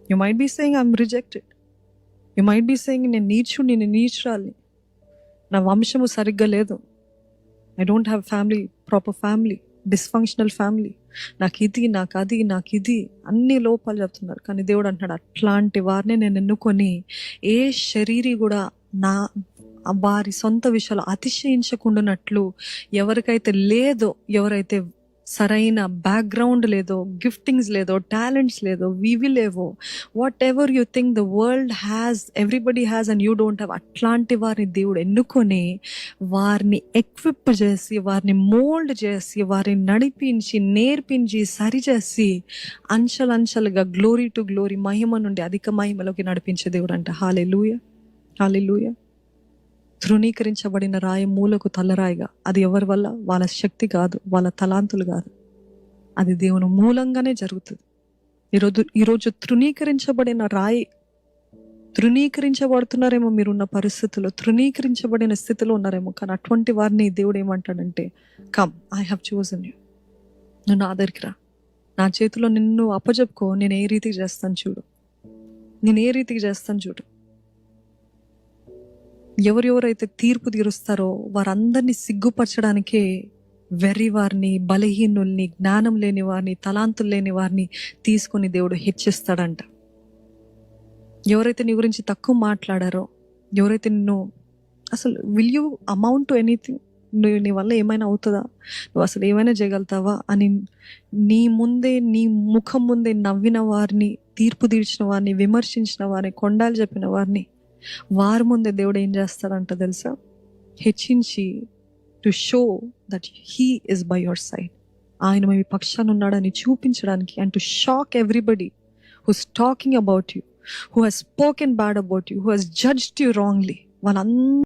You might be saying I'm rejected. You might be saying నేను నీచుడిని, నేను నీచురాల్ని, నా వంశము సరిగ్గా లేదు, I don't have family, proper family, dysfunctional family, నాకు ఇది, నాకు అది, నాకు ఇది, అన్ని లోపాలు చెప్తున్నారు. కానీ దేవుడు అంటున్నాడు, అట్లాంటి వారిని నేను ఎన్నుకొని ఏ శరీరీ కూడా నా వారి సొంత విషయాలు అతిశయించకుండానట్లు, ఎవరికైతే లేదో, ఎవరైతే సరైన బ్యాక్గ్రౌండ్ లేదో, గిఫ్టింగ్స్ లేదో, టాలెంట్స్ లేదో, వివి లేవో, what ever you think the world has, everybody has and you don't have, అట్లాంటి వారిని దేవుడు ఎన్నుకొని వారిని ఎక్విప్ చేసి, వారిని మోల్డ్ చేసి, వారిని నడిపించి, నేర్పించి, సరిచేసి, అంచెలంచెలుగా గ్లోరీ టు గ్లోరీ, మహిమ నుండి అధిక మహిమలోకి నడిపించే దేవుడు అంట. హల్లెలూయా, హల్లెలూయా. తృణీకరించబడిన రాయి మూలకు తలరాయిగా, అది ఎవరి వల్ల? వాళ్ళ శక్తి కాదు, వాళ్ళ తలాంతులు కాదు, అది దేవుని మూలంగానే జరుగుతుంది. ఈరోజు తృణీకరించబడిన రాయి, తృణీకరించబడుతున్నారేమో, మీరున్న పరిస్థితుల్లో తృణీకరించబడిన స్థితిలో ఉన్నారేమో. కానీ అటువంటి వారిని దేవుడు ఏమంటాడంటే, come, I have chosen you, నువ్వు నా దగ్గరికి రా, నా చేతిలో నిన్ను అప్పజెప్పుకో, నేను ఏ రీతికి చేస్తాను చూడు, నేను ఏ రీతికి చేస్తాను చూడు. ఎవరెవరైతే తీర్పు తీరుస్తారో వారందరినీ సిగ్గుపరచడానికే వెర్రి వారిని, బలహీనుల్ని, జ్ఞానం లేని వారిని, తలాంతులు లేని వారిని తీసుకొని దేవుడు హెచ్చిస్తాడంట. ఎవరైతే నీ గురించి తక్కువ మాట్లాడారో, ఎవరైతే నిన్ను అసలు will you amount to anything, నువ్వు నీ వల్ల ఏమైనా అవుతుందా, నువ్వు అసలు ఏమైనా చేయగలుగుతావా అని నీ ముందే, నీ ముఖం ముందే నవ్విన వారిని, తీర్పు తీర్చిన వారిని, విమర్శించిన వారిని, కొండాలు చెప్పిన వారిని, వారి ముందే దేవుడు ఏం చేస్తాడంట తెలుసా? హెచ్చించి, to show that he is by your side, ఆయన మీ పక్షాన ఉన్నాడని చూపించడానికి, and to shock everybody who's talking about you, who has spoken bad about you, who has judged you wrongly, వాళ్ళందరూ